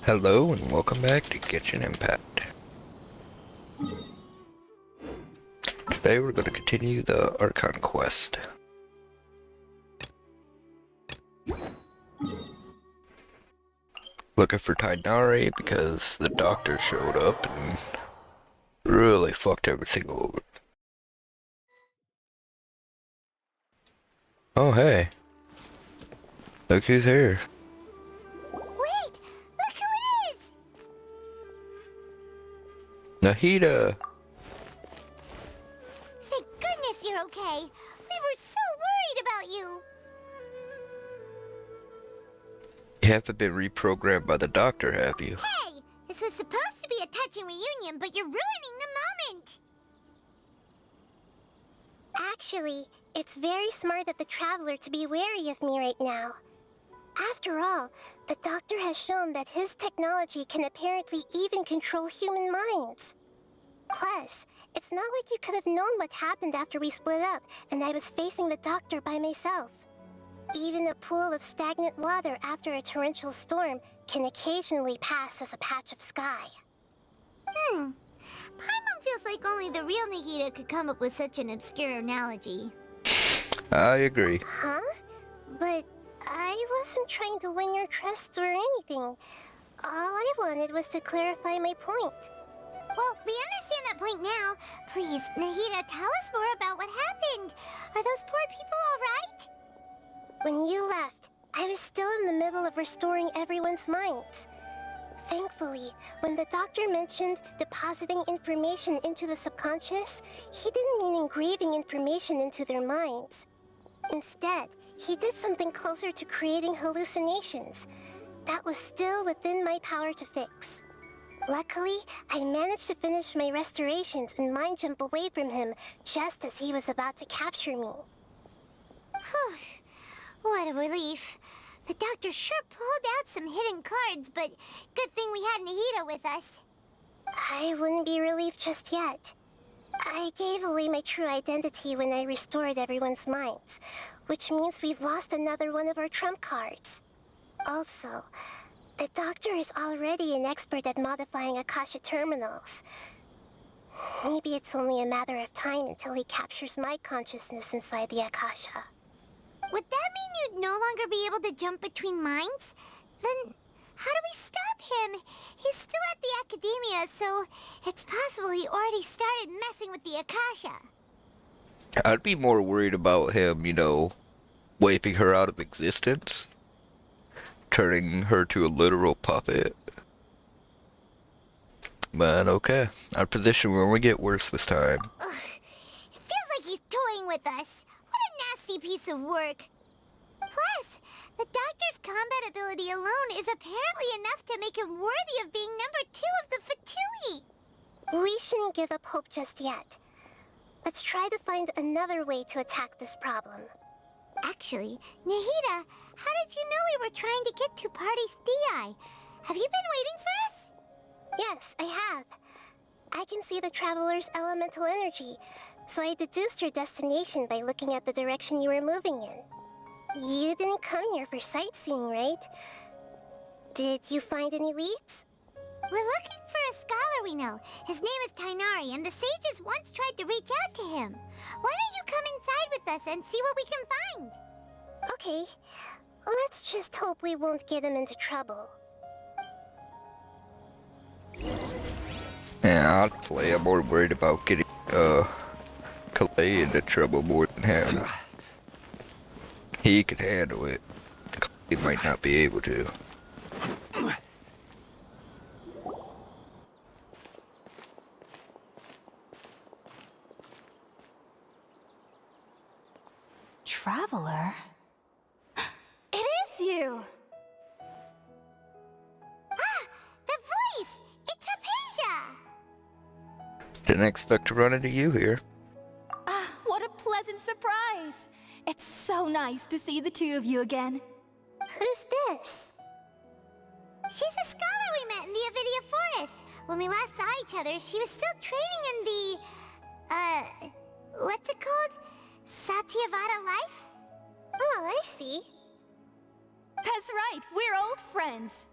Hello and welcome back to Kitchen Impact. Today we're going to continue the Archon quest. Looking for Tainari because the doctor showed up and really fucked everything over. Oh hey, look who's here. Wait! Look who it is! Nahida! Thank goodness you're okay. We were so worried about you. You haven't been reprogrammed by the doctor, have you? Hey! This was supposed to be a touching reunion, but you're ruining the moment! Actually, it's very smart of the Traveler to be wary of me right now. After all, the Doctor has shown that his technology can apparently even control human minds. Plus, it's not like you could have known what happened after we split up and I was facing the Doctor by myself. Even a pool of stagnant water after a torrential storm can occasionally pass as a patch of sky. Paimon feels like only the real Nahida could come up with such an obscure analogy. I agree. Huh? But I wasn't trying to win your trust or anything. All I wanted was to clarify my point. Well, we understand that point now. Please, Nahida, tell us more about what happened. Are those poor people all right? When you left, I was still in the middle of restoring everyone's minds. Thankfully, when the doctor mentioned depositing information into the subconscious, he didn't mean engraving information into their minds. Instead, he did something closer to creating hallucinations. That was still within my power to fix. Luckily, I managed to finish my restorations and mind jump away from him just as he was about to capture me. Whew. What a relief. The doctor sure pulled out some hidden cards, but good thing we had Nahida with us. I wouldn't be relieved just yet. I gave away my true identity when I restored everyone's minds, which means we've lost another one of our trump cards. Also, the doctor is already an expert at modifying Akasha terminals. Maybe it's only a matter of time until he captures my consciousness inside the Akasha. Would that mean you'd no longer be able to jump between minds? Then how do we stop him? He's still at the academia, so it's possible he already started messing with the Akasha. I'd be more worried about him, wiping her out of existence. Turning her to a literal puppet. But okay, our position will only get worse this time. Ugh, it feels like he's toying with us. What a nasty piece of work. Plus, the doctor's combat ability alone is apparently enough to make him worthy of being number 2 of the Fatui. We shouldn't give up hope just yet. Let's try to find another way to attack this problem. Actually, Nahida, how did you know we were trying to get to Party's DI? Have you been waiting for us? Yes, I have. I can see the Traveler's elemental energy, so I deduced your destination by looking at the direction you were moving in. You didn't come here for sightseeing, right? Did you find any leads? We're looking for a scholar we know. His name is Tainari, and the sages once tried to reach out to him. Why don't you come inside with us and see what we can find? Okay. Let's just hope we won't get him into trouble. Yeah, I'll play. I'm more worried about getting, Clay into trouble more than him. He could handle it. Clay might not be able to. Traveler? It is you! Ah! The voice! It's Hypatia! Didn't expect to run into you here. Ah, what a pleasant surprise! It's so nice to see the two of you again. Who's this? She's a scholar we met in the Avidia Forest. When we last saw each other, she was still training in the... what's it called? Satyavada life? Oh, I see. That's right, we're old friends.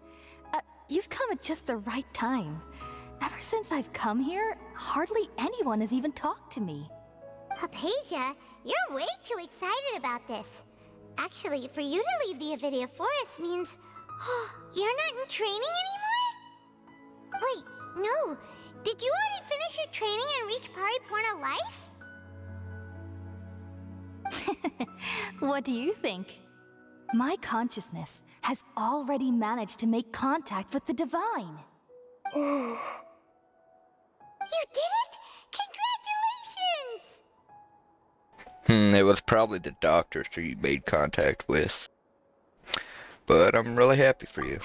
you've come at just the right time. Ever since I've come here, hardly anyone has even talked to me. Hypatia, you're way too excited about this. Actually, for you to leave the Avidia Forest means... you're not in training anymore? Wait, no. Did you already finish your training and reach Paripurna life? What do you think? My consciousness has already managed to make contact with the divine. You did it? Congratulations! It was probably the doctors who you made contact with. But I'm really happy for you.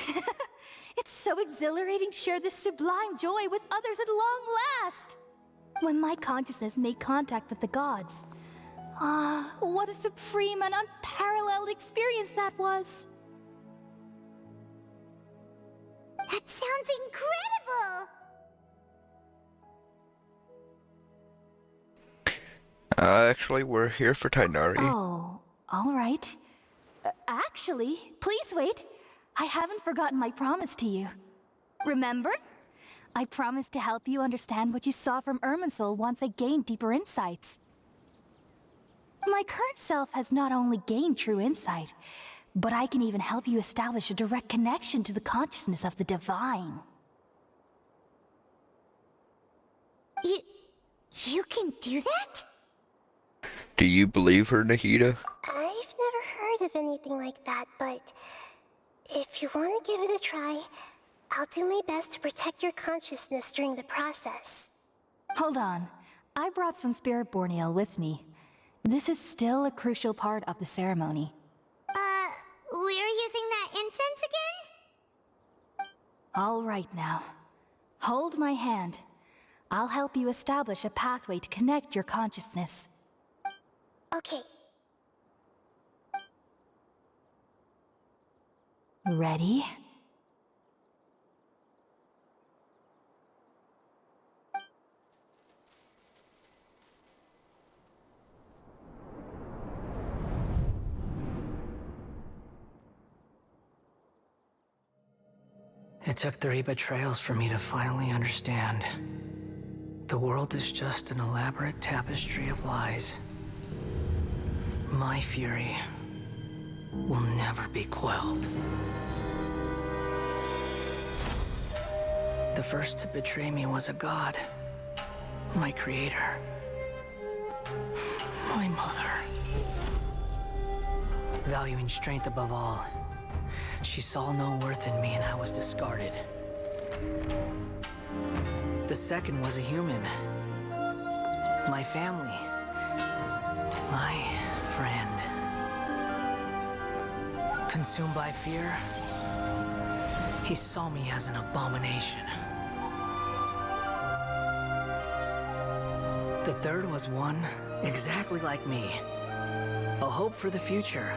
It's so exhilarating to share this sublime joy with others at long last. When my consciousness made contact with the gods, what a supreme and unparalleled experience that was. That sounds incredible! Actually, we're here for Tainari. Oh, all right. Actually, please wait. I haven't forgotten my promise to you. Remember? I promised to help you understand what you saw from Irminsul once I gained deeper insights. My current self has not only gained true insight, but I can even help you establish a direct connection to the consciousness of the divine. You can do that? Do you believe her, Nahida? I've never heard of anything like that, but if you want to give it a try, I'll do my best to protect your consciousness during the process. Hold on. I brought some spirit borneal with me. This is still a crucial part of the ceremony. We're using that incense again? All right now. Hold my hand. I'll help you establish a pathway to connect your consciousness. Okay. Ready? It took 3 betrayals for me to finally understand. The world is just an elaborate tapestry of lies. My fury will never be quelled. The first to betray me was a god. My creator. My mother. Valuing strength above all, she saw no worth in me and I was discarded. The second was a human. My family. My friend. Consumed by fear, he saw me as an abomination. The third was one exactly like me. A hope for the future.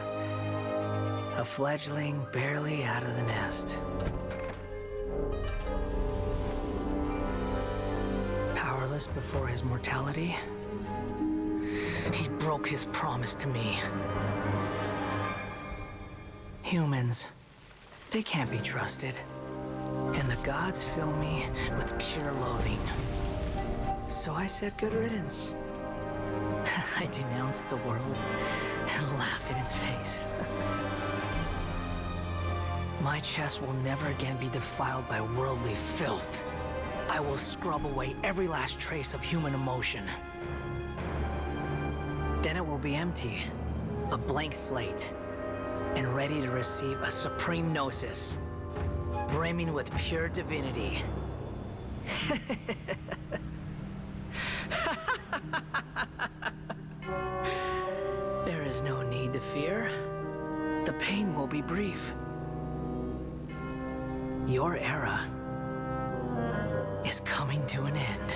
A fledgling barely out of the nest. Powerless before his mortality, he broke his promise to me. Humans, they can't be trusted. And the gods fill me with pure loathing. So I said good riddance. I denounced the world and laugh in its face. My chest will never again be defiled by worldly filth. I will scrub away every last trace of human emotion. Then it will be empty, a blank slate, and ready to receive a supreme gnosis, brimming with pure divinity. There is no need to fear. The pain will be brief. Your era is coming to an end.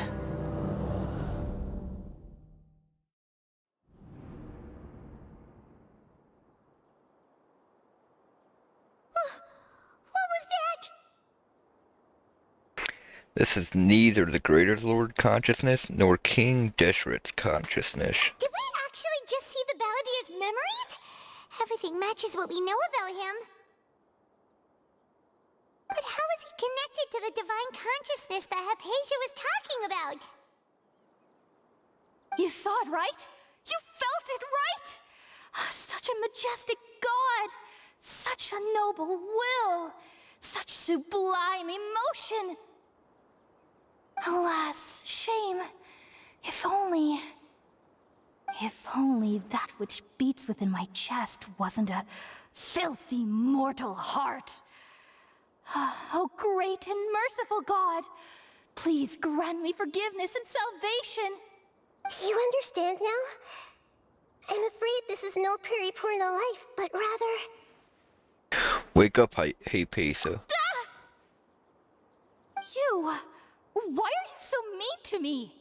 What was that? This is neither the Greater Lord consciousness nor King Deshret's consciousness. Did we actually just see the Baladier's memories? Everything matches what we know about him. But how is he to the divine consciousness that Hypatia was talking about. You saw it, right? You felt it, right? Such a majestic god! Such a noble will! Such sublime emotion! Alas, shame. If only that which beats within my chest wasn't a filthy mortal heart. Oh, great and merciful God, please grant me forgiveness and salvation. Do you understand now? I'm afraid this is no periportal life, but rather... Wake up, Hypatia. You! Why are you so mean to me?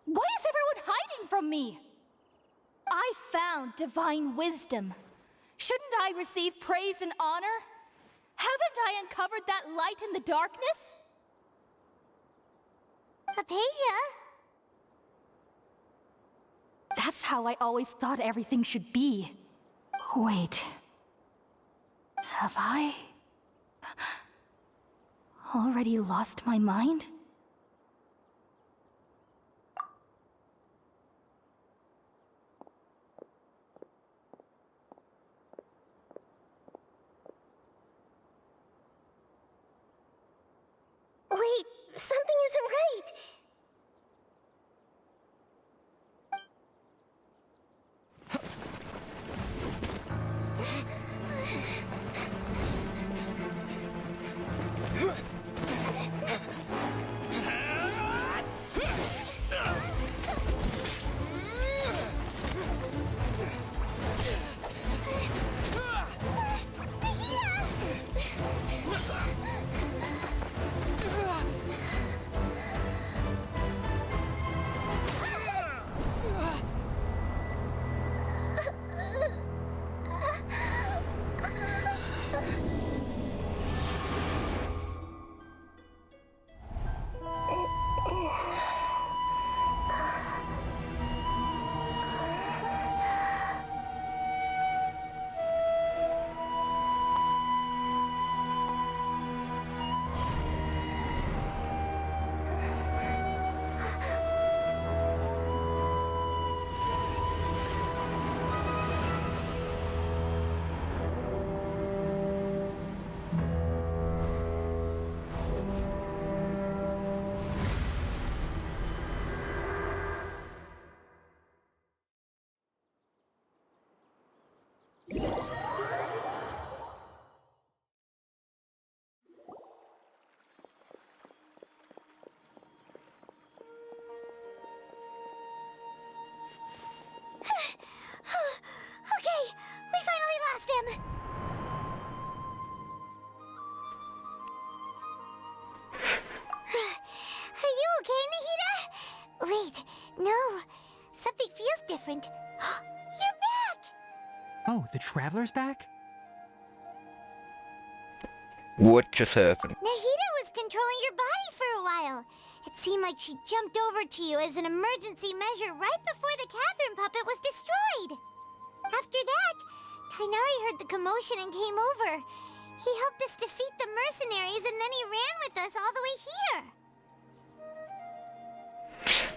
Why is everyone hiding from me? I found divine wisdom. Shouldn't I receive praise and honor? Haven't I uncovered that light in the darkness? Hypatia? That's how I always thought everything should be. Wait. Have I already lost my mind? Wait, something isn't right. Okay, we finally lost him. Are you okay, Nahida? Wait, no. Something feels different. You're back! Oh, the Traveler's back? What just happened? Nahida was controlling your body for a while. It seemed like she jumped over to you as an emergency measure right before the Catherine puppet was destroyed. After that, Tainari heard the commotion and came over. He helped us defeat the mercenaries and then he ran with us all the way here.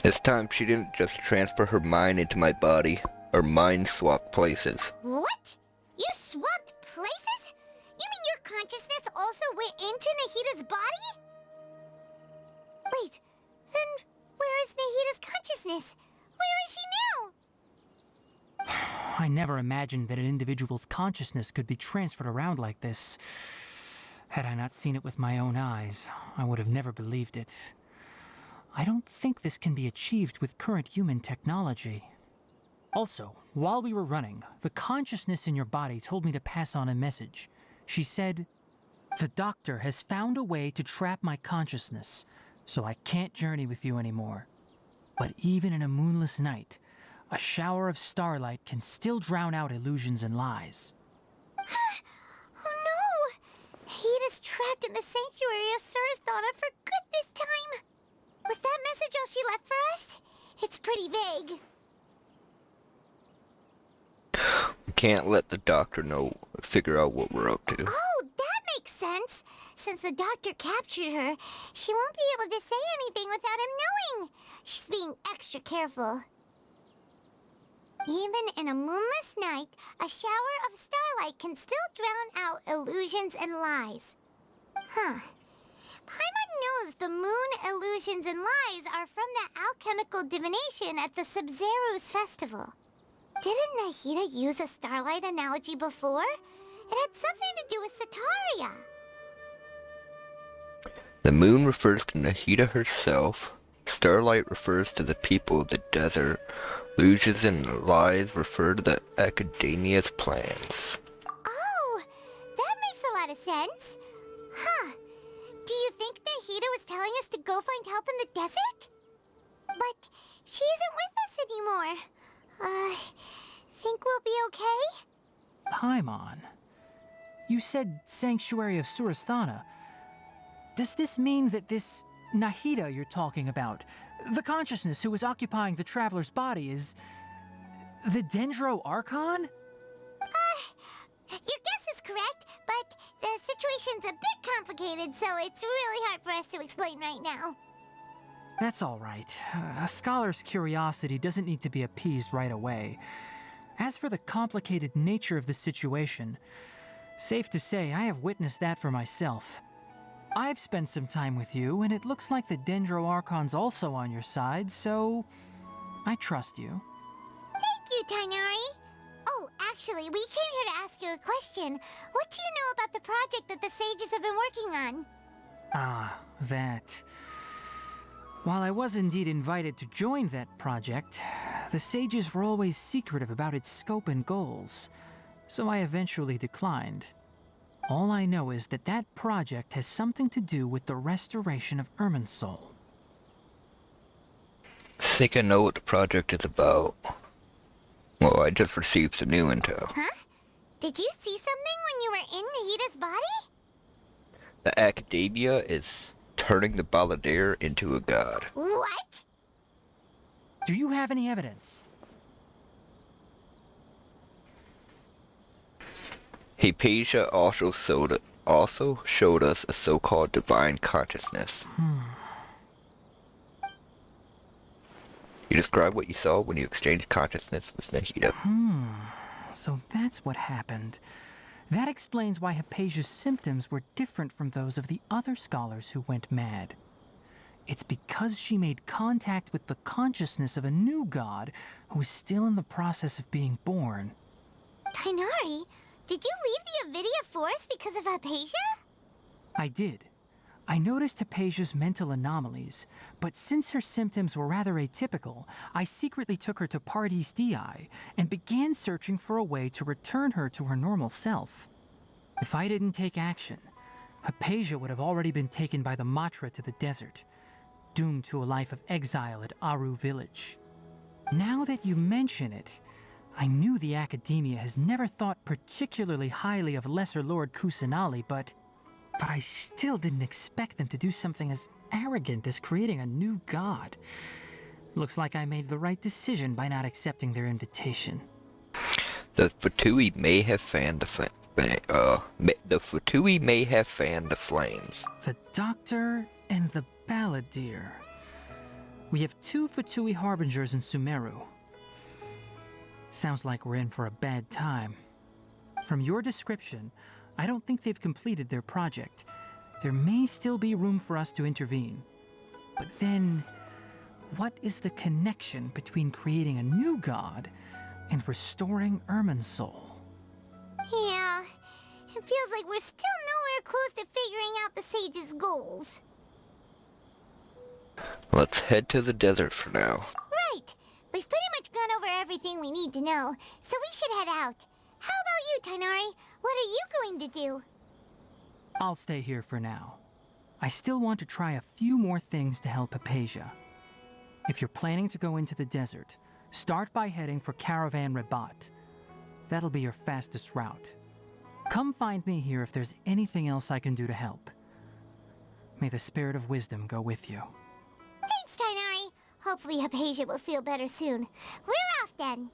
This time she didn't just transfer her mind into my body, or mind swap places. What? You swapped places? You mean your consciousness also went into Nahida's body? Wait, then where is Nahida's consciousness? Where is she now? I never imagined that an individual's consciousness could be transferred around like this. Had I not seen it with my own eyes, I would have never believed it. I don't think this can be achieved with current human technology. Also, while we were running, the consciousness in your body told me to pass on a message. She said, "The doctor has found a way to trap my consciousness, so I can't journey with you anymore. But even in a moonless night, a shower of starlight can still drown out illusions and lies." Oh no! Nahida's trapped in the sanctuary of Surasthana for good this time. Was that message all she left for us? It's pretty vague. We can't let the doctor figure out what we're up to. Oh, that makes sense. since the doctor captured her, she won't be able to say anything without him knowing. She's being extra careful. Even in a moonless night, a shower of starlight can still drown out illusions and lies. Huh. Paimon knows the moon illusions and lies are from the alchemical divination at the Sub-Zero's festival. Didn't Nahida use a starlight analogy before? It had something to do with Sataria. The moon refers to Nahida herself. Starlight refers to the people of the desert. Illusions and lies refer to the Academia's plans. Oh, that makes a lot of sense. Huh. Do you think Nahida was telling us to go find help in the desert? But she isn't with us anymore. Think we'll be okay? Paimon, you said Sanctuary of Surasthana. Does this mean that this Nahida you're talking about, the consciousness who is occupying the traveler's body, is the Dendro Archon? Your guess is correct, but the situation's a bit complicated, so it's really hard for us to explain right now. That's all right. A scholar's curiosity doesn't need to be appeased right away. As for the complicated nature of the situation, safe to say I have witnessed that for myself. I've spent some time with you, and it looks like the Dendro Archon's also on your side, so I trust you. Thank you, Tainari. Oh, actually, we came here to ask you a question. What do you know about the project that the sages have been working on? Ah, that. While I was indeed invited to join that project, the sages were always secretive about its scope and goals, so I eventually declined. All I know is that that project has something to do with the restoration of Irminsul. I think I know what the project is about. Well, I just received some new intel. Huh? Did you see something when you were in Nahida's body? The Academia is turning the Balladeer into a god. What? Do you have any evidence? Hypatia also showed us a so-called divine consciousness. You describe what you saw when you exchanged consciousness with Nahida. So that's what happened. That explains why Hypatia's symptoms were different from those of the other scholars who went mad. It's because she made contact with the consciousness of a new god who is still in the process of being born. Tainari, did you leave the Avidia Forest because of Hypatia? I did. I noticed Hypatia's mental anomalies, but since her symptoms were rather atypical, I secretly took her to Pardes Dii and began searching for a way to return her to her normal self. If I didn't take action, Hypatia would have already been taken by the Matra to the desert, doomed to a life of exile at Aru village. Now that you mention it, I knew the Academia has never thought particularly highly of Lesser Lord Kusanali, but I still didn't expect them to do something as arrogant as creating a new god. Looks like I made the right decision by not accepting their invitation. The Fatui may have fanned the flames. The Doctor and the Balladeer. We have 2 Fatui Harbingers in Sumeru. Sounds like we're in for a bad time. From your description, I don't think they've completed their project. There may still be room for us to intervene. But then, what is the connection between creating a new god and restoring Irminsul? Yeah, it feels like we're still nowhere close to figuring out the sage's goals. Let's head to the desert for now. Right. We've pretty much gone over everything we need to know, so we should head out. How about you, Tainari? What are you going to do? I'll stay here for now. I still want to try a few more things to help Hypatia. If you're planning to go into the desert, start by heading for Caravan Rabat. That'll be your fastest route. Come find me here if there's anything else I can do to help. May the spirit of wisdom go with you. Thanks, Tainari. Hopefully Hypatia will feel better soon. We're off then.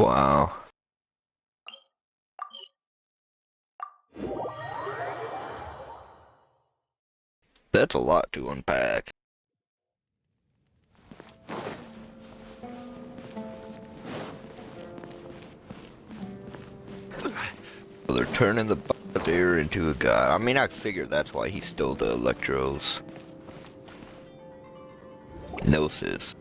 Wow. That's a lot to unpack. So they're turning the Bombardier into a god. I mean, I figured that's why he stole the Electros. Gnosis.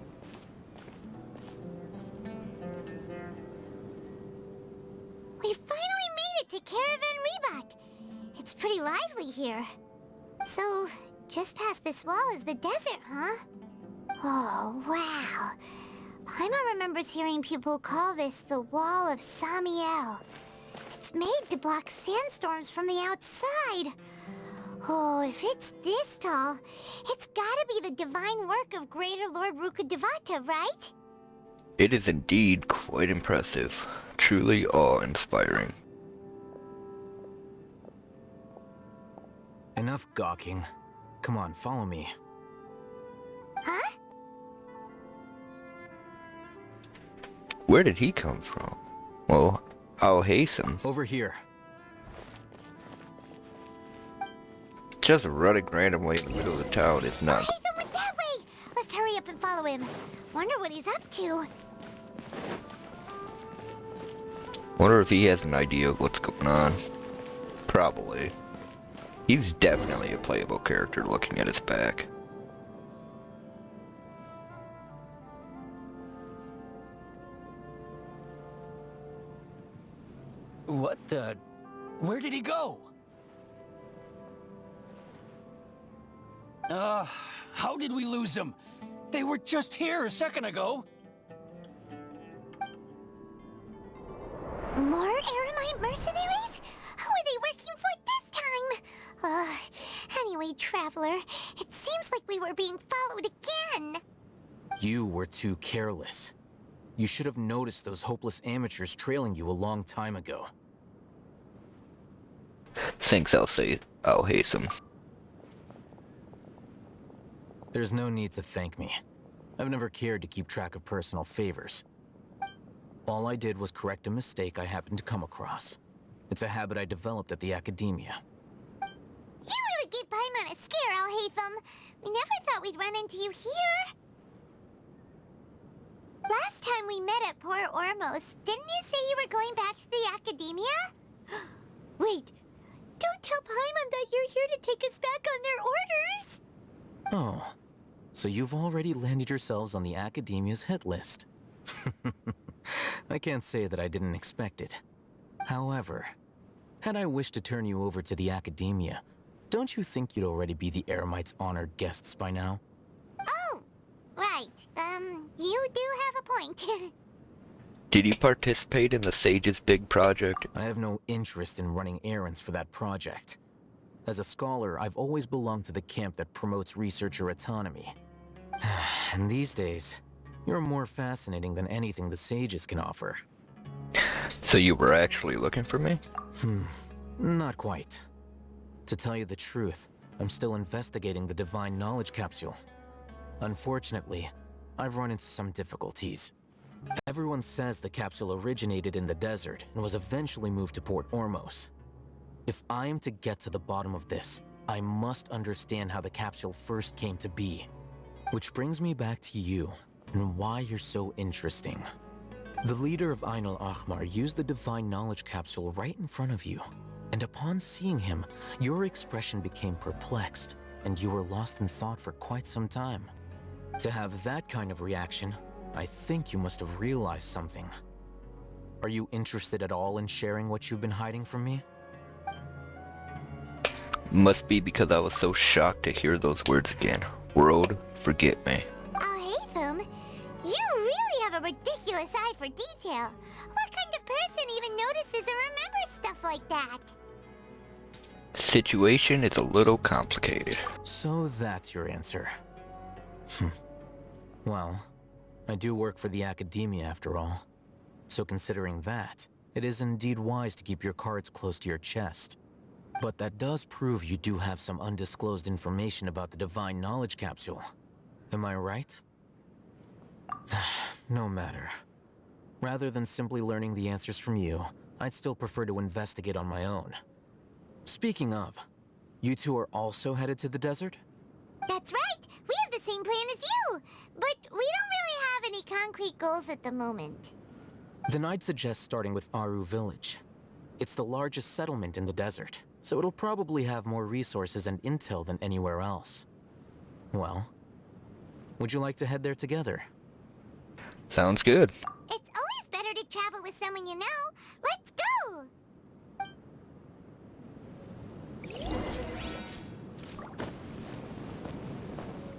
We finally made it to Caravan Rebot. It's pretty lively here. So, just past this wall is the desert, huh? Oh, wow. Paimon remembers hearing people call this the Wall of Samiel. It's made to block sandstorms from the outside. Oh, if it's this tall, it's gotta be the divine work of Greater Lord Rukkhadevata, right? It is indeed quite impressive. Truly awe-inspiring. Enough gawking. Come on, follow me. Huh? Where did he come from? Well, I'll hasten. Over here. Just running randomly in the middle of the town is not. Hytham went that way! Let's hurry up and follow him. Wonder what he's up to. Wonder if he has an idea of what's going on. Probably. He's definitely a playable character looking at his back. What the? Where did he go? How did we lose him? They were just here a second ago. More Eremite mercenaries? Who are they working for this time? Anyway, Traveler, it seems like we were being followed again. You were too careless. You should have noticed those hopeless amateurs trailing you a long time ago. Thanks, I'll hasten. There's no need to thank me. I've never cared to keep track of personal favors. All I did was correct a mistake I happened to come across. It's a habit I developed at the academia. You really gave Paimon a scare, Alhaitham. We never thought we'd run into you here. Last time we met at Port Ormos, didn't you say you were going back to the academia? Wait, don't tell Paimon that you're here to take us back on their orders. Oh, so you've already landed yourselves on the academia's hit list. I can't say that I didn't expect it. However, had I wished to turn you over to the academia, don't you think you'd already be the Eremites' honored guests by now? Oh, right. You do have a point. Did you participate in the Sage's big project? I have no interest in running errands for that project. As a scholar, I've always belonged to the camp that promotes researcher autonomy. And these days, you're more fascinating than anything the Sages can offer. So you were actually looking for me? Not quite. To tell you the truth, I'm still investigating the Divine Knowledge Capsule. Unfortunately, I've run into some difficulties. Everyone says the capsule originated in the desert and was eventually moved to Port Ormos. If I am to get to the bottom of this, I must understand how the capsule first came to be. Which brings me back to you, and why you're so interesting. The leader of Ain al-Ahmar used the Divine Knowledge Capsule right in front of you, and upon seeing him, your expression became perplexed, and you were lost in thought for quite some time. To have that kind of reaction, I think you must have realized something. Are you interested at all in sharing what you've been hiding from me? Must be because I was so shocked to hear those words again. World, forget me. Alhaitham, you really have a ridiculous eye for detail. What kind of person even notices and remembers stuff like that? Situation is a little complicated. So that's your answer. Well, I do work for the academia after all. So considering that, it is indeed wise to keep your cards close to your chest. But that does prove you do have some undisclosed information about the Divine Knowledge Capsule. Am I right? No matter. Rather than simply learning the answers from you, I'd still prefer to investigate on my own. Speaking of, you two are also headed to the desert? That's right! We have the same plan as you! But we don't really have any concrete goals at the moment. Then I'd suggest starting with Aru Village. It's the largest settlement in the desert, so it'll probably have more resources and intel than anywhere else. Well, would you like to head there together? Sounds good. It's always better to travel with someone you know. Let's go!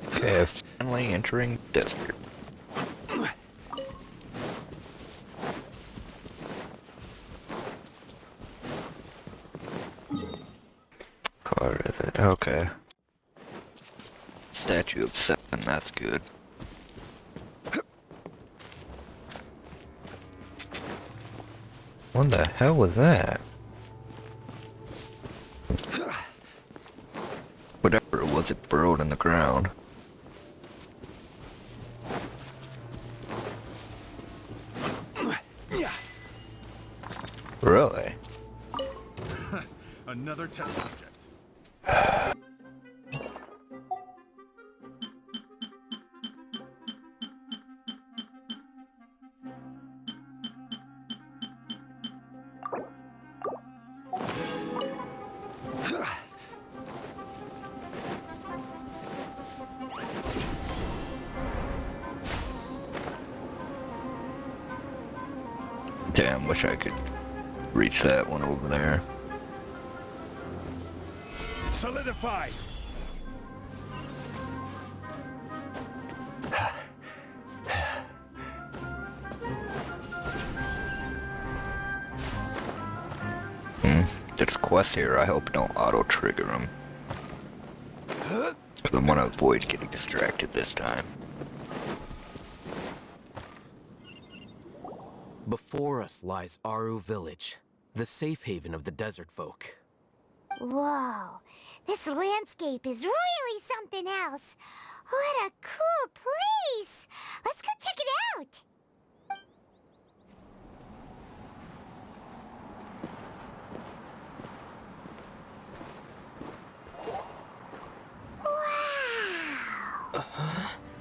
Okay, finally entering desert. Part of it, okay. Statue of 7, that's good. What the hell was that? Whatever it was, it burrowed in the ground. Really? Another test subject. Damn, wish I could reach that one over there. Solidify! There's quests here, I hope don't auto-trigger them. Because I want to avoid getting distracted this time. Before us lies Aru Village, the safe haven of the desert folk. Whoa, this landscape is really something else. What a cool place! Let's go check it out! Wow!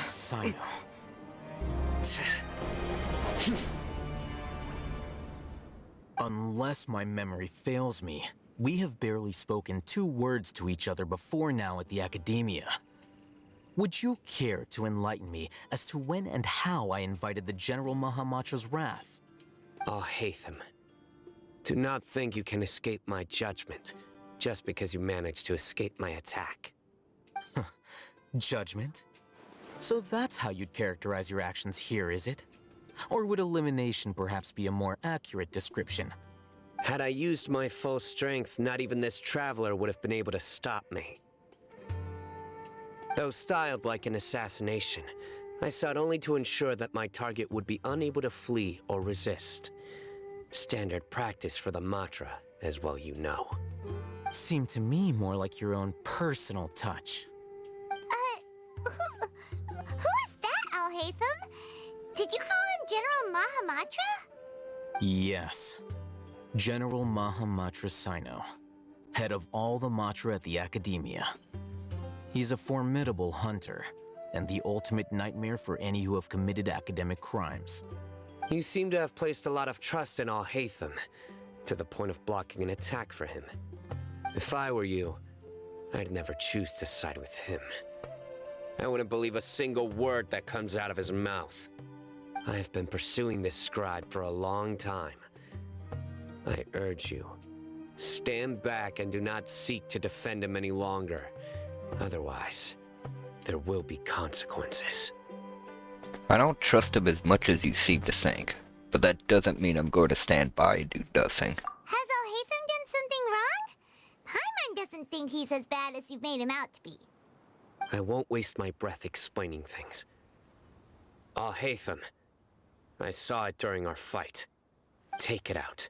Sino. Unless my memory fails me, we have barely spoken 2 words to each other before now at the Academia. Would you care to enlighten me as to when and how I invited the General Mahamatra's wrath? Oh, Hatham. Do not think you can escape my judgment, just because you managed to escape my attack. Judgment? So that's how you'd characterize your actions here, is it? Or would elimination perhaps be a more accurate description? Had I used my full strength, not even this traveler would have been able to stop me. Though styled like an assassination, I sought only to ensure that my target would be unable to flee or resist. Standard practice for the Matra, as well you know. Seemed to me more like your own personal touch. Who is that, Al-Hatham? Did you call him General Mahamatra? Yes. General Mahamatra Sino, head of all the Matra at the Academia. He's a formidable hunter, and the ultimate nightmare for any who have committed academic crimes. You seem to have placed a lot of trust in Al-Hatham, to the point of blocking an attack for him. If I were you, I'd never choose to side with him. I wouldn't believe a single word that comes out of his mouth. I have been pursuing this scribe for a long time. I urge you, stand back and do not seek to defend him any longer. Otherwise, there will be consequences. I don't trust him as much as you seem to think, but that doesn't mean I'm going to stand by and do nothing. Has Alhaitham done something wrong? Paimon doesn't think he's as bad as you've made him out to be. I won't waste my breath explaining things. Alhaitham, I saw it during our fight. Take it out.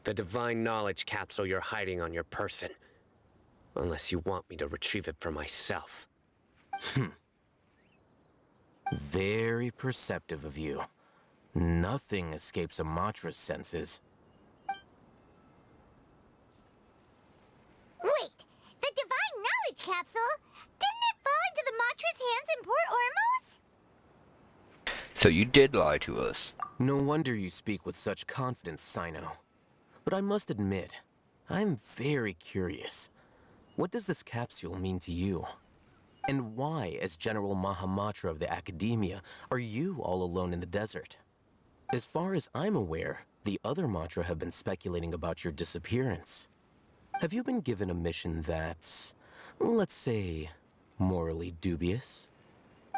The divine knowledge capsule you're hiding on your person. Unless you want me to retrieve it for myself. Very perceptive of you. Nothing escapes Amatra's senses. Wait, the divine knowledge capsule? Didn't it fall into the Matra's hands in Port Ormos? So you did lie to us. No wonder you speak with such confidence, Sino. But I must admit, I'm very curious. What does this capsule mean to you? And why, as General Mahamatra of the Academia, are you all alone in the desert? As far as I'm aware, the other Matra have been speculating about your disappearance. Have you been given a mission that's, let's say, morally dubious?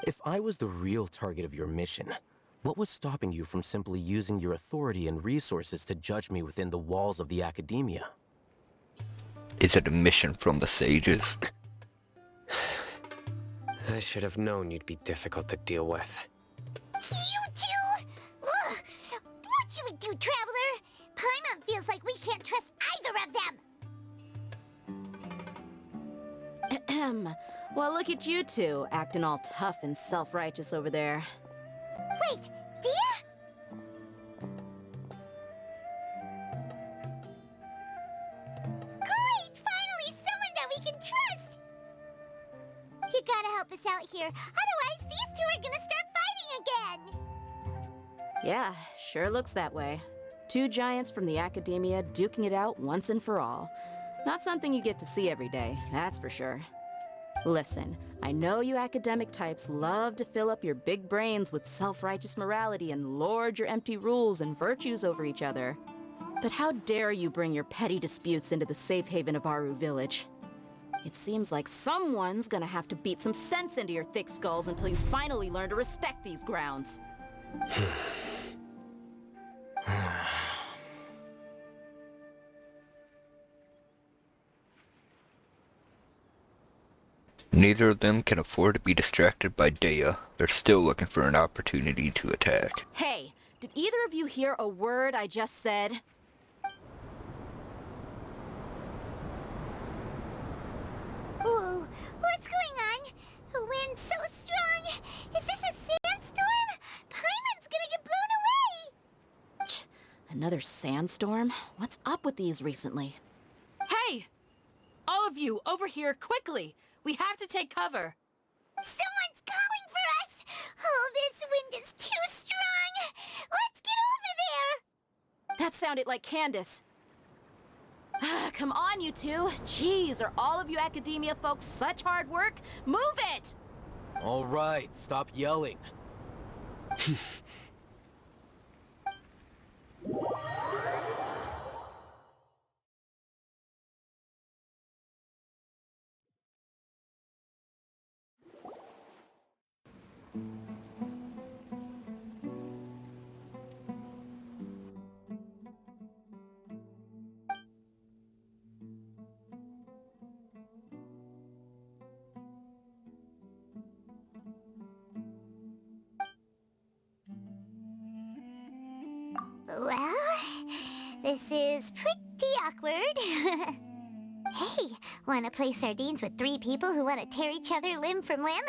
If I was the real target of your mission, what was stopping you from simply using your authority and resources to judge me within the walls of the Academia? Is it a mission from the sages? I should have known you'd be difficult to deal with. You two? Ugh! What you would do, Traveler? Paimon feels like we can't trust either of them. Ahem. Well, look at you two, acting all tough and self-righteous over there. Wait, Dia? Great! Finally, someone that we can trust! You gotta help us out here, otherwise these two are gonna start fighting again! Yeah, sure looks that way. Two giants from the Academia duking it out once and for all. Not something you get to see every day, that's for sure. Listen, I know you academic types love to fill up your big brains with self-righteous morality and lord your empty rules and virtues over each other. But how dare you bring your petty disputes into the safe haven of Aru Village? It seems like someone's gonna have to beat some sense into your thick skulls until you finally learn to respect these grounds. Neither of them can afford to be distracted by Dea. They're still looking for an opportunity to attack. Hey, did either of you hear a word I just said? Whoa, what's going on? The wind's so strong! Is this a sandstorm? Paimon's gonna get blown away! Another sandstorm? What's up with these recently? Hey! All of you, over here, quickly! We have to take cover! Someone's calling for us! Oh, this wind is too strong! Let's get over there! That sounded like Candace. Come on, you two. Jeez, are all of you Academia folks such hard work? Move it! All right, stop yelling. Well, this is pretty awkward. Hey, wanna play sardines with three people who wanna tear each other limb from limb?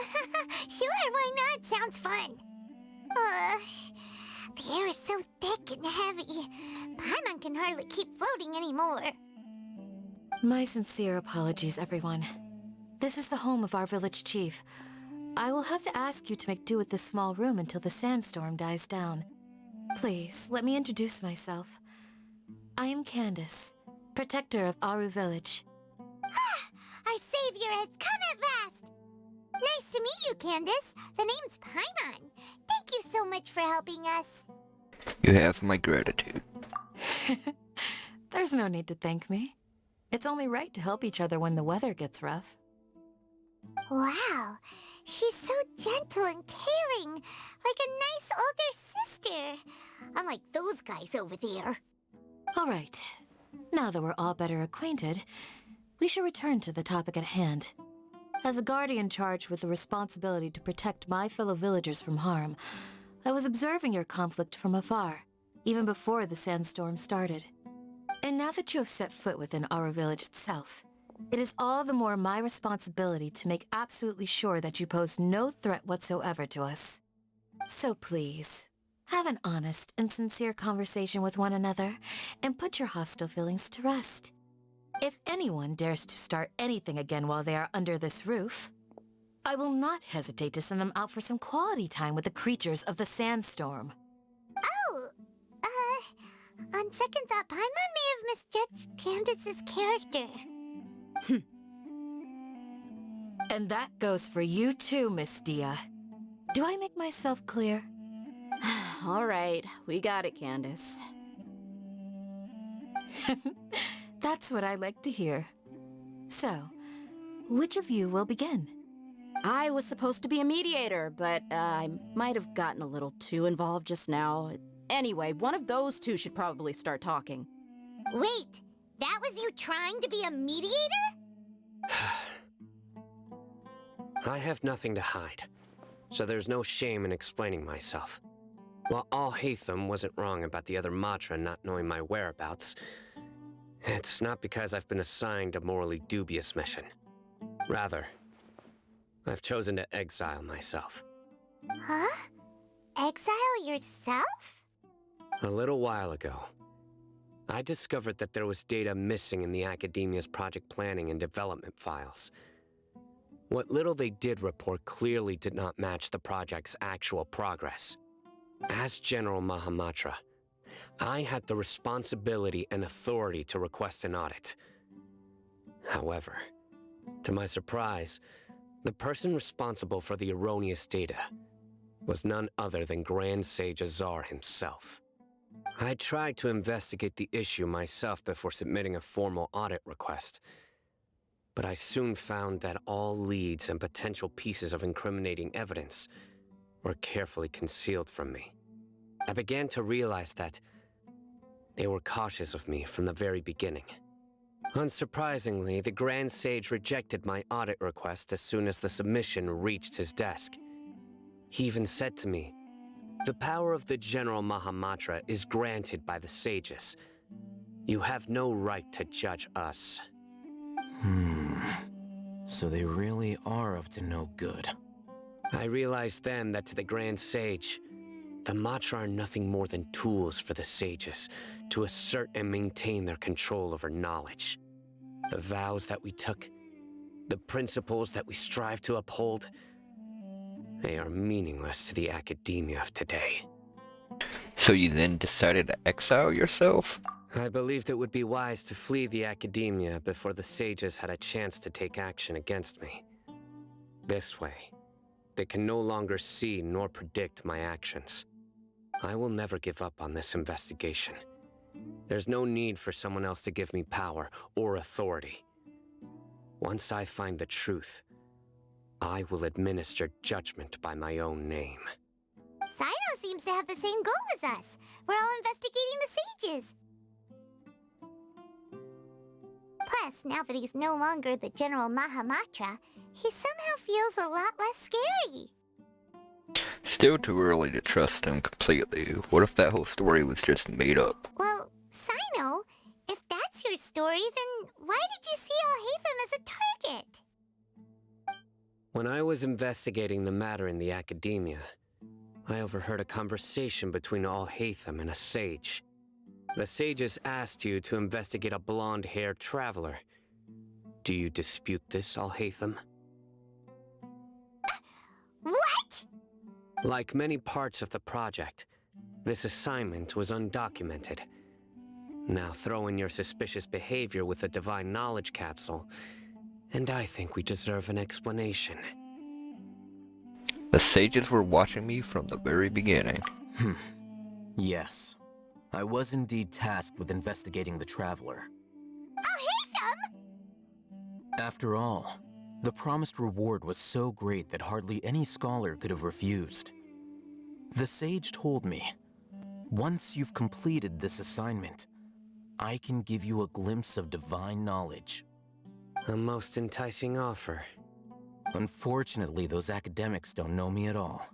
Sure, why not? Sounds fun. The air is so thick and heavy. Paimon can hardly keep floating anymore. My sincere apologies, everyone. This is the home of our village chief. I will have to ask you to make do with this small room until the sandstorm dies down. Please, let me introduce myself. I am Candace, protector of Aru Village. Our savior has come at last! Nice to meet you, Candace. The name's Paimon. Thank you so much for helping us. You have my gratitude. There's no need to thank me. It's only right to help each other when the weather gets rough. Wow, she's so gentle and caring, like a nice older sister. Unlike those guys over there. All right. Now that we're all better acquainted, we should return to the topic at hand. As a guardian charged with the responsibility to protect my fellow villagers from harm, I was observing your conflict from afar, even before the sandstorm started. And now that you have set foot within our village itself, it is all the more my responsibility to make absolutely sure that you pose no threat whatsoever to us. So please, have an honest and sincere conversation with one another, and put your hostile feelings to rest. If anyone dares to start anything again while they are under this roof, I will not hesitate to send them out for some quality time with the creatures of the sandstorm. Oh, on second thought, Paimon may have misjudged Candace's character. And that goes for you too, Miss Dia. Do I make myself clear? All right, we got it, Candace. That's what I like to hear. So, which of you will begin? I was supposed to be a mediator, but I might have gotten a little too involved just now. Anyway, one of those two should probably start talking. Wait, that was you trying to be a mediator? I have nothing to hide, so there's no shame in explaining myself. While Alhaitham wasn't wrong about the other Matra not knowing my whereabouts, it's not because I've been assigned a morally dubious mission. Rather, I've chosen to exile myself. Huh? Exile yourself? A little while ago, I discovered that there was data missing in the Academia's project planning and development files. What little they did report clearly did not match the project's actual progress. As General Mahamatra, I had the responsibility and authority to request an audit. However, to my surprise, the person responsible for the erroneous data was none other than Grand Sage Azar himself. I tried to investigate the issue myself before submitting a formal audit request, but I soon found that all leads and potential pieces of incriminating evidence were carefully concealed from me. I began to realize that they were cautious of me from the very beginning. Unsurprisingly, the Grand Sage rejected my audit request as soon as the submission reached his desk. He even said to me, "The power of the General Mahamatra is granted by the sages. You have no right to judge us." So they really are up to no good. I realized then that to the Grand Sage, the Matra are nothing more than tools for the sages to assert and maintain their control over knowledge. The vows that we took, the principles that we strive to uphold, they are meaningless to the academia of today. So you then decided to exile yourself? I believed it would be wise to flee the academia before the sages had a chance to take action against me. This way, they can no longer see nor predict my actions. I will never give up on this investigation. There's no need for someone else to give me power or authority. Once I find the truth, I will administer judgment by my own name. Sino seems to have the same goal as us. We're all investigating the sages. Plus, now that he's no longer the General Mahamatra, he somehow feels a lot less scary. Still too early to trust him completely. What if that whole story was just made up? Well, Sino, if that's your story, then why did you see Alhaitham as a target? When I was investigating the matter in the academia, I overheard a conversation between Alhaitham and a sage. The sages asked you to investigate a blonde-haired traveler. Do you dispute this, Alhaitham? What? Like many parts of the project, this assignment was undocumented. Now throw in your suspicious behavior with the Divine Knowledge Capsule, and I think we deserve an explanation. The sages were watching me from the very beginning. Yes. I was indeed tasked with investigating the Traveler. Alhaitham! After all, The promised reward was so great that hardly any scholar could have refused. The sage told me, once you've completed this assignment, I can give you a glimpse of divine knowledge. A most enticing offer. Unfortunately, those academics don't know me at all.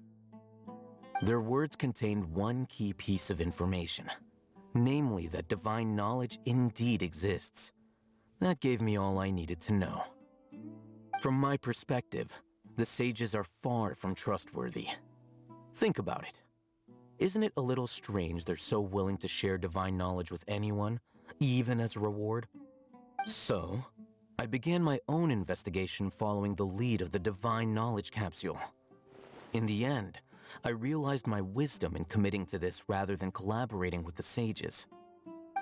Their words contained one key piece of information, namely that divine knowledge indeed exists. That gave me all I needed to know. From my perspective, the sages are far from trustworthy. Think about it. Isn't it a little strange they're so willing to share divine knowledge with anyone, even as a reward? So, I began my own investigation following the lead of the divine knowledge capsule. In the end, I realized my wisdom in committing to this rather than collaborating with the sages.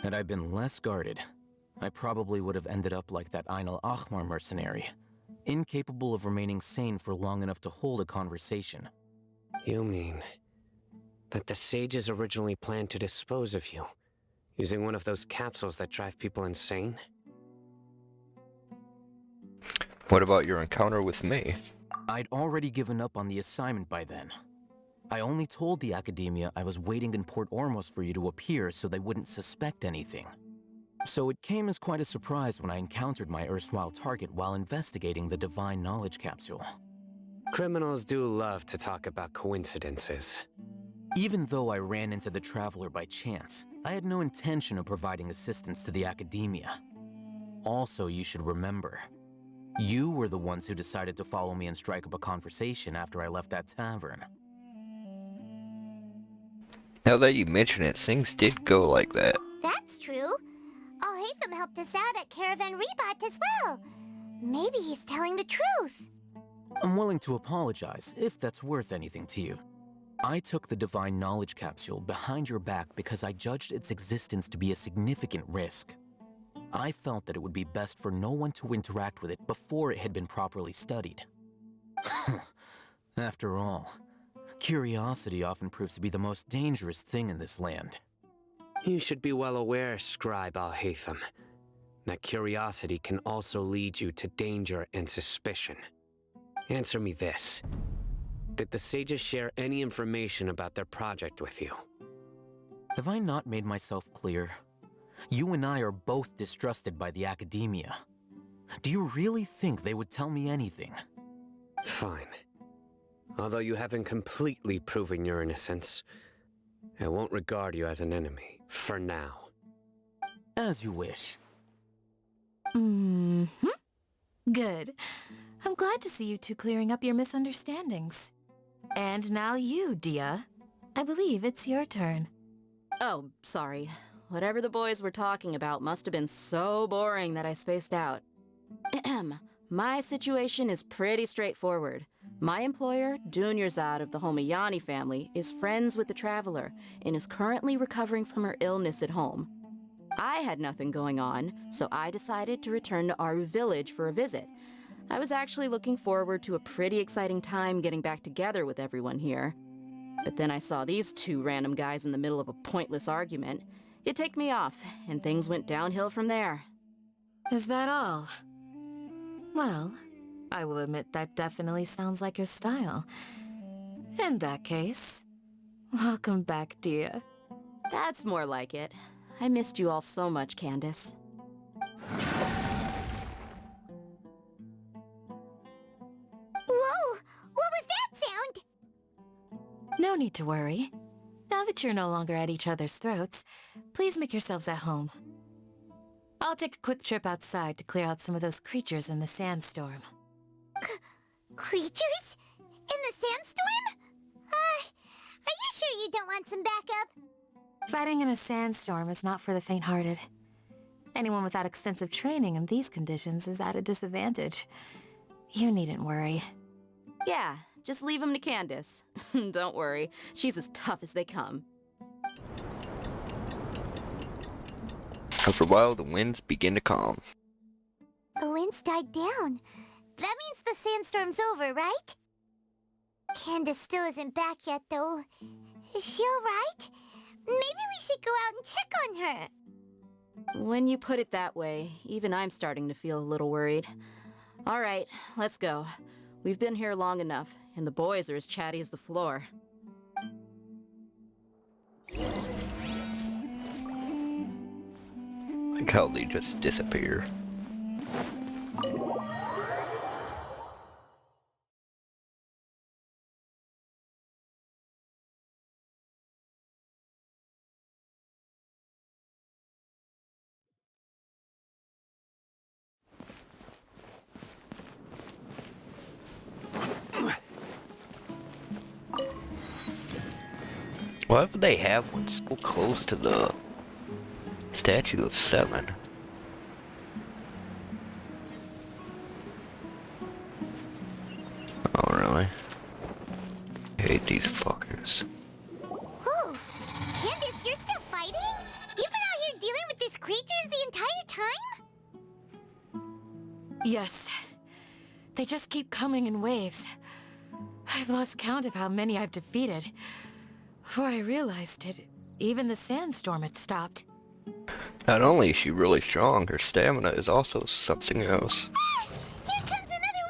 Had I been less guarded, I probably would have ended up like that Ain al-Ahmar mercenary, incapable of remaining sane for long enough to hold a conversation. You mean that the sages originally planned to dispose of you, using one of those capsules that drive people insane? What about your encounter with me? I'd already given up on the assignment by then. I only told the Academia I was waiting in Port Ormos for you to appear so they wouldn't suspect anything. So it came as quite a surprise when I encountered my erstwhile target while investigating the Divine Knowledge Capsule. Criminals do love to talk about coincidences. Even though I ran into the Traveler by chance, I had no intention of providing assistance to the Academia. Also, you should remember, you were the ones who decided to follow me and strike up a conversation after I left that tavern. Now that you mention it, things did go like that. That's true. Alhaitham helped us out at Caravan Rebat as well. Maybe he's telling the truth. I'm willing to apologize, if that's worth anything to you. I took the Divine Knowledge Capsule behind your back because I judged its existence to be a significant risk. I felt that it would be best for no one to interact with it before it had been properly studied. After all, curiosity often proves to be the most dangerous thing in this land. You should be well aware, Scribe Alhaitham, that curiosity can also lead you to danger and suspicion. Answer me this. Did the sages share any information about their project with you? Have I not made myself clear? You and I are both distrusted by the Academia. Do you really think they would tell me anything? Fine. Although you haven't completely proven your innocence, I won't regard you as an enemy, for now. As you wish. Good. I'm glad to see you two clearing up your misunderstandings. And now you, Dia. I believe it's your turn. Oh, sorry. Whatever the boys were talking about must have been so boring that I spaced out. My situation is pretty straightforward. My employer, Dunyarzad of the Homayani family, is friends with the Traveler and is currently recovering from her illness at home. I had nothing going on, so I decided to return to Aru village for a visit. I was actually looking forward to a pretty exciting time getting back together with everyone here. But then I saw these two random guys in the middle of a pointless argument. It ticked me off, and things went downhill from there. Is that all? Well, I will admit that definitely sounds like your style. In that case, welcome back, Dia. That's more like it. I missed you all so much, Candace. Whoa! What was that sound? No need to worry. Now that you're no longer at each other's throats, please make yourselves at home. I'll take a quick trip outside to clear out some of those creatures in the sandstorm. Creatures? In the sandstorm? Are you sure you don't want some backup? Fighting in a sandstorm is not for the faint-hearted. Anyone without extensive training in these conditions is at a disadvantage. You needn't worry. Yeah, just leave him to Candace. Don't worry, she's as tough as they come. After a while, the winds begin to calm. The winds died down. That means the sandstorm's over, right? Candace still isn't back yet, though. Is she alright? Maybe we should go out and check on her. When you put it that way, even I'm starting to feel a little worried. All right, let's go. We've been here long enough, and the boys are as chatty as the floor. Like how they just disappear. Why would they have one so close to the Statue of Seven? Oh, really? I hate these fuckers. Whoa! Candace, you're still fighting? You've been out here dealing with these creatures the entire time? Yes. They just keep coming in waves. I've lost count of how many I've defeated. Before I realized it, even the sandstorm had stopped. Not only is she really strong, her stamina is also something else. Ah! Here comes another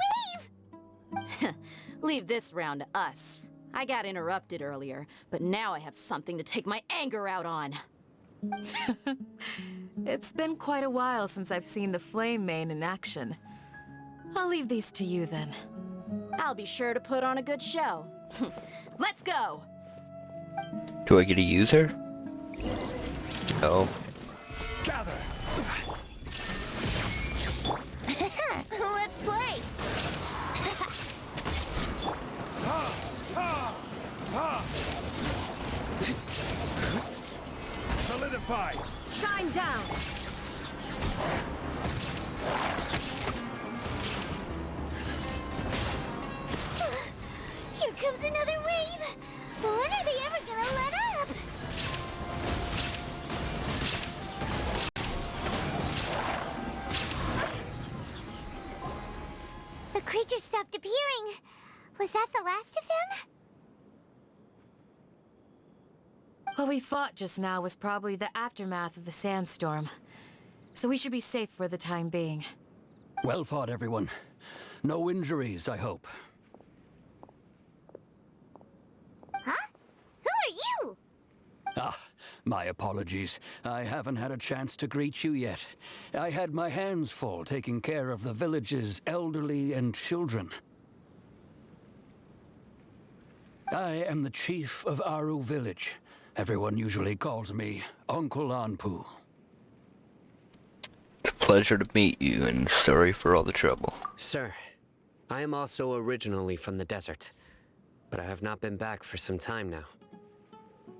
wave! Leave this round to us. I got interrupted earlier, but now I have something to take my anger out on. It's been quite a while since I've seen the Flame Mane in action. I'll leave these to you then. I'll be sure to put on a good show. Let's go! Do I get to use her? No. Gather! Let's play! Solidify! Shine down! Here comes another wave! When are they ever gonna let up? The creatures stopped appearing. Was that the last of them? What we fought just now was probably the aftermath of the sandstorm. So we should be safe for the time being. Well fought, everyone. No injuries, I hope. Huh? Who are you? Ah, my apologies. I haven't had a chance to greet you yet. I had my hands full taking care of the village's elderly and children. I am the chief of Aru Village. Everyone usually calls me Uncle Anpu. It's a pleasure to meet you, and sorry for all the trouble. Sir, I am also originally from the desert, but I have not been back for some time now.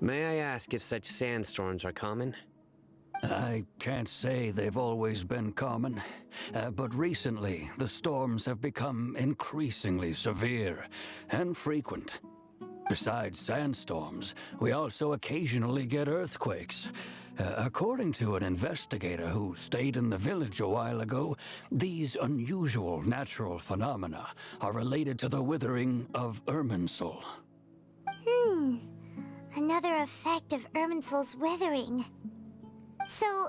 May I ask if such sandstorms are common? I can't say they've always been common, but recently the storms have become increasingly severe and frequent. Besides sandstorms, we also occasionally get earthquakes. According to an investigator who stayed in the village a while ago, these unusual natural phenomena are related to the withering of Irminsul. Another effect of Irminsul's withering. So,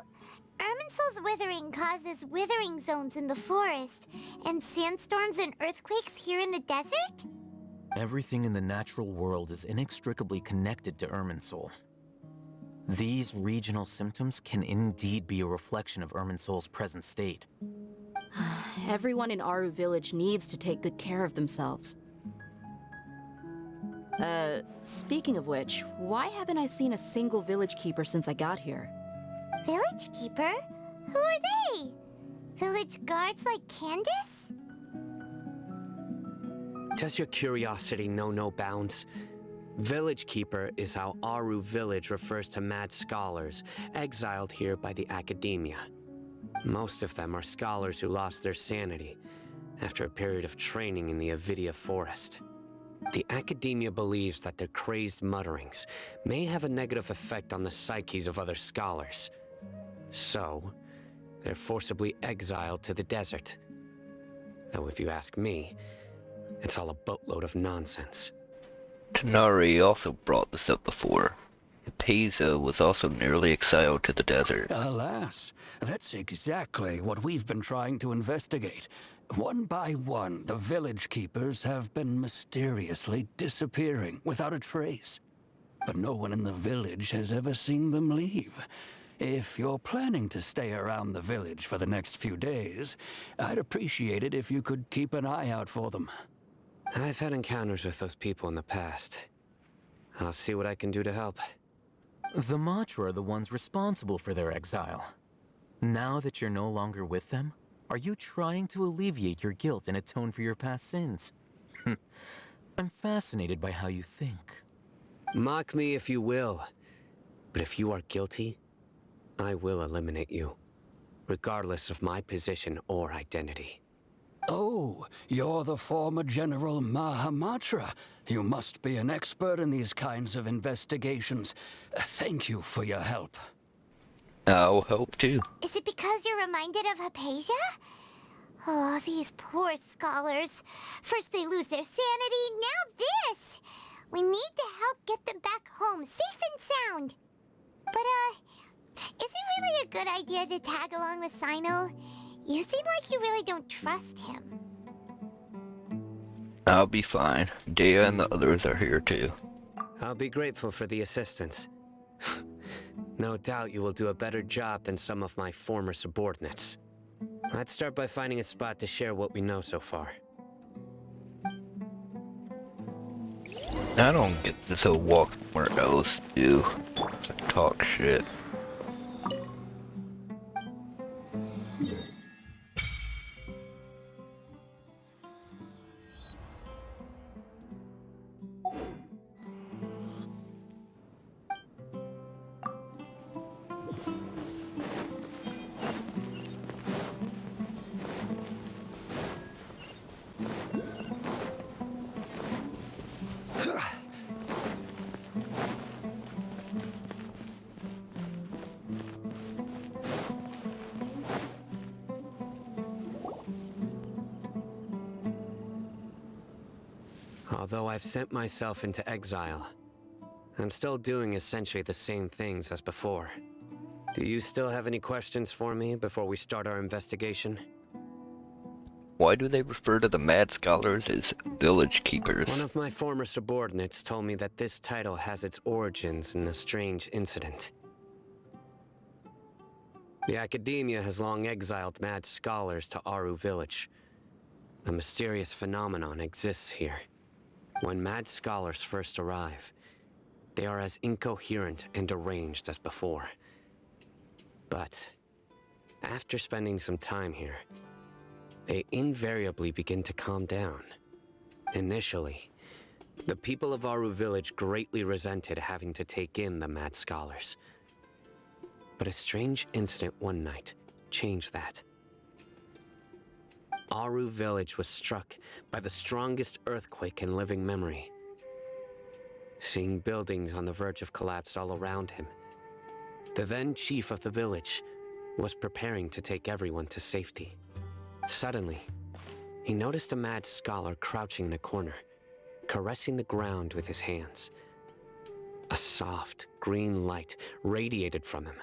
Irminsul's withering causes withering zones in the forest, and sandstorms and earthquakes here in the desert? Everything in the natural world is inextricably connected to Irminsul. These regional symptoms can indeed be a reflection of Irminsul's present state. Everyone in Aru Village needs to take good care of themselves. Speaking of which, why haven't I seen a single village keeper since I got here? Village keeper? Who are they? Village guards like Candace? Does your curiosity know no bounds? Village Keeper is how Aru Village refers to mad scholars exiled here by the Academia. Most of them are scholars who lost their sanity after a period of training in the Avidia Forest. The Academia believes that their crazed mutterings may have a negative effect on the psyches of other scholars. So, they're forcibly exiled to the desert. Though if you ask me, it's all a boatload of nonsense. Tanari also brought this up before. Pesa was also nearly exiled to the desert. Alas, that's exactly what we've been trying to investigate. One by one, the village keepers have been mysteriously disappearing without a trace. But no one in the village has ever seen them leave. If you're planning to stay around the village for the next few days, I'd appreciate it if you could keep an eye out for them. I've had encounters with those people in the past. I'll see what I can do to help. The Matra are the ones responsible for their exile. Now that you're no longer with them, are you trying to alleviate your guilt and atone for your past sins? I'm fascinated by how you think. Mock me if you will, but if you are guilty, I will eliminate you, regardless of my position or identity. Oh, you're the former General Mahamatra. You must be an expert in these kinds of investigations. Thank you for your help. I'll help too. Is it because you're reminded of Hypatia? Oh, these poor scholars. First they lose their sanity, now this! We need to help get them back home, safe and sound. But, is it really a good idea to tag along with Sino? You seem like you really don't trust him. I'll be fine. Dea and the others are here too. I'll be grateful for the assistance. No doubt you will do a better job than some of my former subordinates. Let's start by finding a spot to share what we know so far. I don't get to walk somewhere else to talk shit. Although I've sent myself into exile, I'm still doing essentially the same things as before. Do you still have any questions for me before we start our investigation? Why do they refer to the Mad Scholars as village keepers? One of my former subordinates told me that this title has its origins in a strange incident. The Academia has long exiled Mad Scholars to Aru Village. A mysterious phenomenon exists here. When Mad Scholars first arrive, they are as incoherent and deranged as before. But after spending some time here, they invariably begin to calm down. Initially, the people of Aru Village greatly resented having to take in the Mad Scholars. But a strange incident one night changed that. Aru Village was struck by the strongest earthquake in living memory. Seeing buildings on the verge of collapse all around him, the then chief of the village was preparing to take everyone to safety. Suddenly, he noticed a Mad Scholar crouching in a corner, caressing the ground with his hands. A soft, green light radiated from him,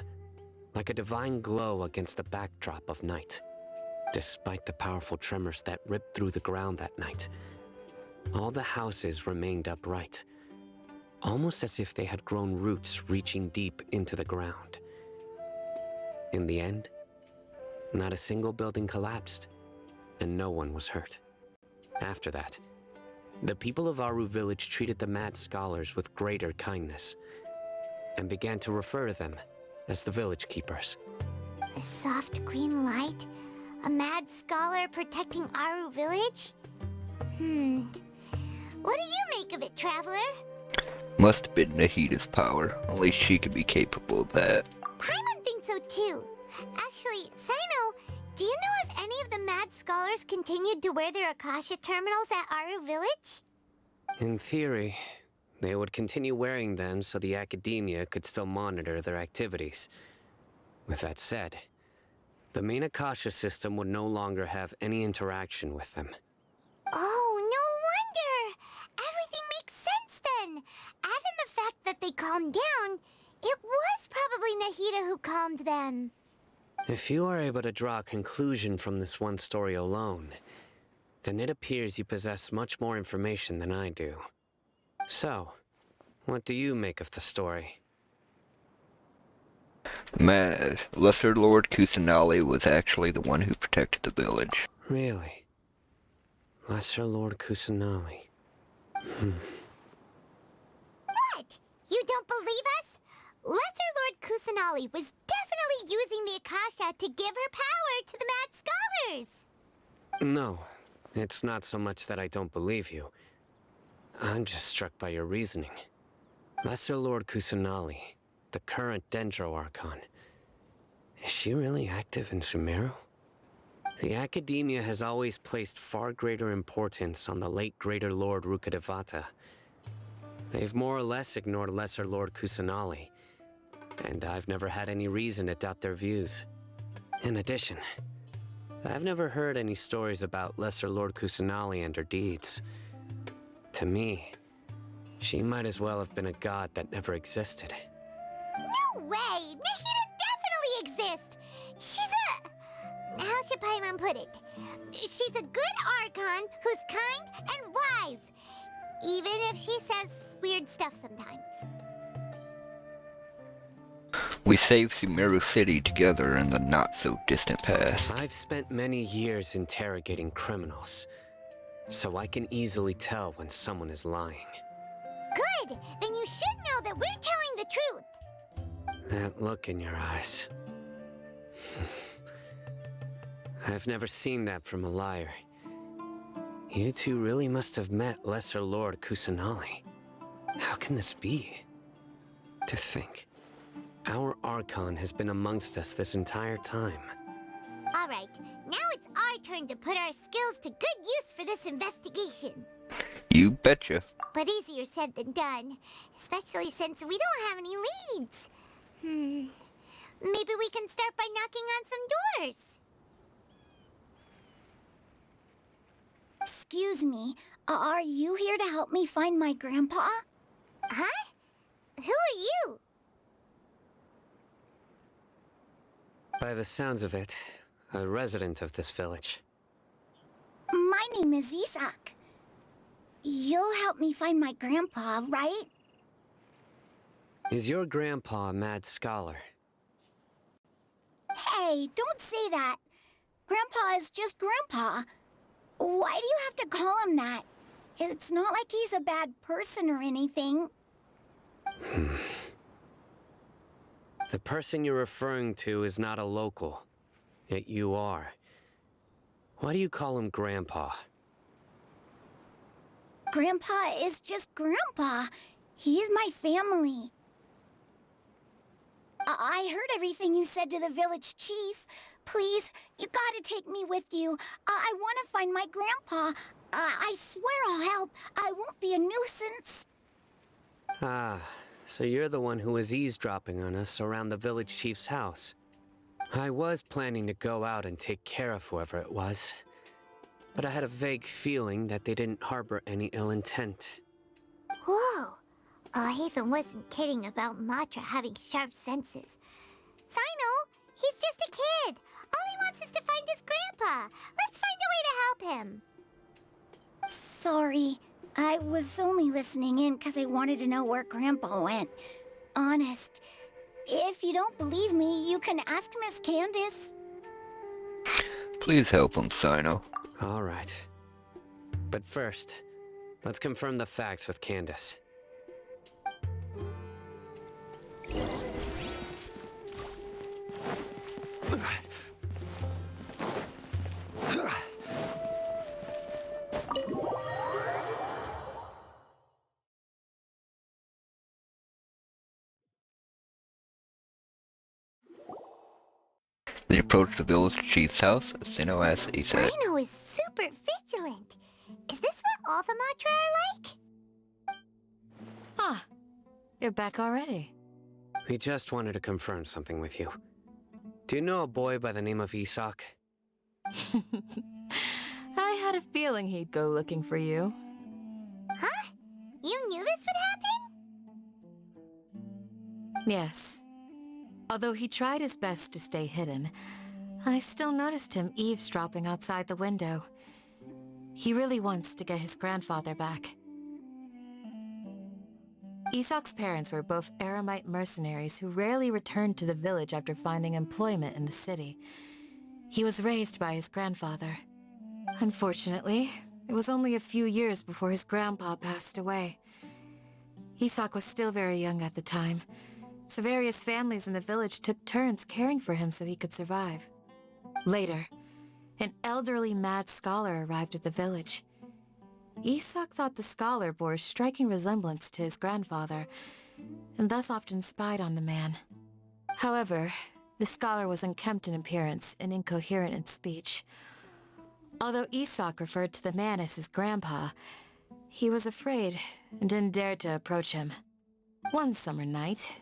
like a divine glow against the backdrop of night. Despite the powerful tremors that ripped through the ground that night, all the houses remained upright, almost as if they had grown roots reaching deep into the ground. In the end, not a single building collapsed, and no one was hurt. After that, the people of Aru Village treated the Mad Scholars with greater kindness, and began to refer to them as the Village Keepers. A soft green light? A Mad Scholar protecting Aru Village? What do you make of it, Traveler? Must have been Nahida's power. Only she could be capable of that. Paimon thinks so too. Actually, Sino, do you know if any of the Mad Scholars continued to wear their Akasha terminals at Aru Village? In theory, they would continue wearing them so the Academia could still monitor their activities. With that said, the main Akasha system would no longer have any interaction with them. Oh, no wonder! Everything makes sense then! Add in the fact that they calmed down, it was probably Nahida who calmed them. If you are able to draw a conclusion from this one story alone, Then it appears you possess much more information than I do. So, what do you make of the story? Lesser Lord Kusanali was actually the one who protected the village. Really? Lesser Lord Kusanali. What? You don't believe us? Lesser Lord Kusanali was definitely using the Akasha to give her power to the Mad Scholars! No, it's not so much that I don't believe you. I'm just struck by your reasoning. Lesser Lord Kusanali, the current Dendro Archon. Is she really active in Sumeru? The Academia has always placed far greater importance on the late Greater Lord Rukkhadevata. They've more or less ignored Lesser Lord Kusanali, and I've never had any reason to doubt their views. In addition, I've never heard any stories about Lesser Lord Kusanali and her deeds. To me, she might as well have been a god that never existed. No way! Nahida definitely exists! She's a... How should Paimon put it? She's a good Archon who's kind and wise. Even if she says weird stuff sometimes. We saved Sumeru City together in the not-so-distant past. I've spent many years interrogating criminals, so I can easily tell when someone is lying. Good! Then you should know that we're telling the truth! That look in your eyes. I've never seen that from a liar. You two really must have met Lesser Lord Kusanali. How can this be? To think, our Archon has been amongst us this entire time. Alright, now it's our turn to put our skills to good use for this investigation. You betcha. But easier said than done, especially since we don't have any leads. Maybe we can start by knocking on some doors. Excuse me, are you here to help me find my grandpa? Huh? Who are you? By the sounds of it, a resident of this village. My name is Isak. You'll help me find my grandpa, right? Is your grandpa a mad scholar? Hey, don't say that. Grandpa is just Grandpa. Why do you have to call him that? It's not like he's a bad person or anything. The person you're referring to is not a local, yet you are. Why do you call him Grandpa? Grandpa is just Grandpa. He's my family. I heard everything you said to the village chief. Please, you gotta take me with you. I want to find my grandpa. I swear I'll help. I won't be a nuisance. Ah, so you're the one who was eavesdropping on us around the village chief's house. I was planning to go out and take care of whoever it was, but I had a vague feeling that they didn't harbor any ill intent. Whoa. Hatham wasn't kidding about Matra having sharp senses. Sino, he's just a kid. All he wants is to find his grandpa. Let's find a way to help him. Sorry. I was only listening in because I wanted to know where Grandpa went. Honest. If you don't believe me, you can ask Miss Candace. Please help him, Sino. All right. But first, let's confirm the facts with Candace. They approached the village chief's house. Sino asked Isak. Sino is super vigilant. Is this what all the Matra are like? Ah, you're back already. We just wanted to confirm something with you. Do you know a boy by the name of Isak? I had a feeling he'd go looking for you. Huh? You knew this would happen? Yes. Although he tried his best to stay hidden, I still noticed him eavesdropping outside the window. He really wants to get his grandfather back. Isak's parents were both Eremite mercenaries who rarely returned to the village after finding employment in the city. He was raised by his grandfather. Unfortunately, it was only a few years before his grandpa passed away. Isak was still very young at the time, so various families in the village took turns caring for him so he could survive. Later, an elderly mad scholar arrived at the village. Isak thought the scholar bore a striking resemblance to his grandfather, and thus often spied on the man. However, the scholar was unkempt in appearance and incoherent in speech. Although Isak referred to the man as his grandpa, he was afraid and didn't dare to approach him. One summer night,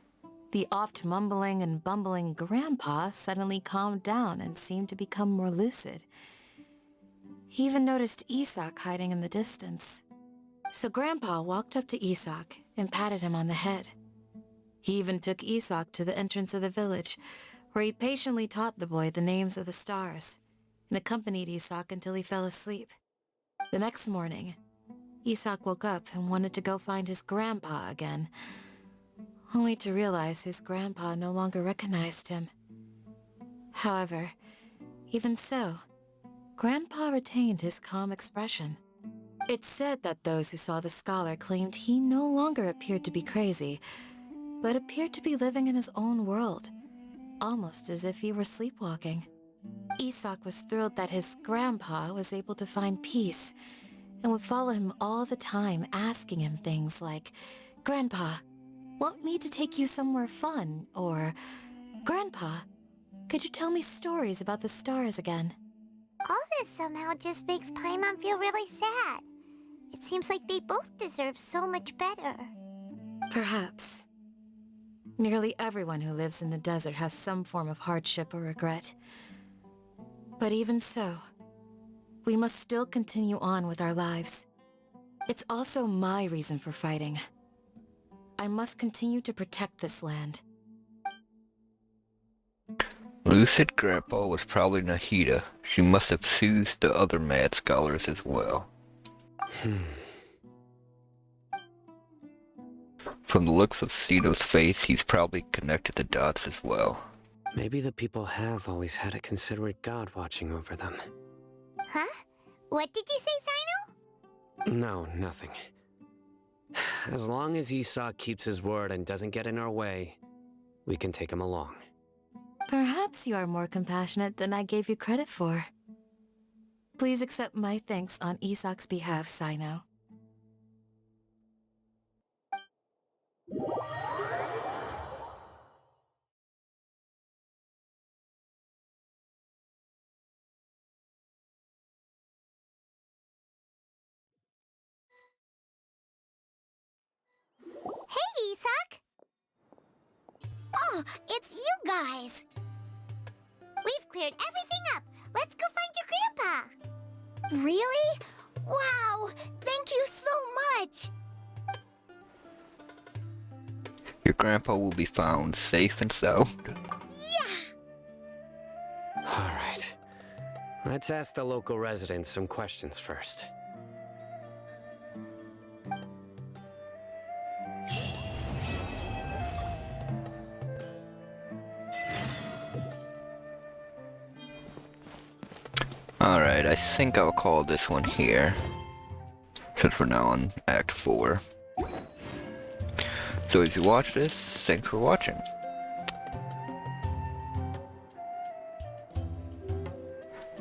the oft mumbling and bumbling grandpa suddenly calmed down and seemed to become more lucid. He even noticed Isak hiding in the distance. So Grandpa walked up to Isak and patted him on the head. He even took Isak to the entrance of the village, where he patiently taught the boy the names of the stars, and accompanied Isak until he fell asleep. The next morning, Isak woke up and wanted to go find his grandpa again, only to realize his grandpa no longer recognized him. However, even so, Grandpa retained his calm expression. It's said that those who saw the scholar claimed he no longer appeared to be crazy, but appeared to be living in his own world, almost as if he were sleepwalking. Isak was thrilled that his grandpa was able to find peace, and would follow him all the time, asking him things like, "Grandpa, want me to take you somewhere fun?" Or, "Grandpa, could you tell me stories about the stars again?" All this somehow just makes Paimon feel really sad. It seems like they both deserve so much better. Perhaps. Nearly everyone who lives in the desert has some form of hardship or regret. But even so, we must still continue on with our lives. It's also my reason for fighting. I must continue to protect this land. Lucid Grandpa was probably Nahida. She must have soothed the other mad scholars as well. From the looks of Cito's face, he's probably connected the dots as well. Maybe the people have always had a considerate god watching over them. Huh? What did you say, Sino? No, nothing. As long as Isak keeps his word and doesn't get in our way, we can take him along. Perhaps you are more compassionate than I gave you credit for. Please accept my thanks on Isak's behalf, Sino. Hey, Isak! Oh, it's you guys! We've cleared everything up. Let's go find your grandpa. Really? Wow! Thank you so much! Your grandpa will be found safe and sound. Yeah! Alright. Let's ask the local residents some questions first. Alright, I think I'll call this one here, since we're now on Act 4. So if you watch this, thanks for watching.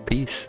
Peace.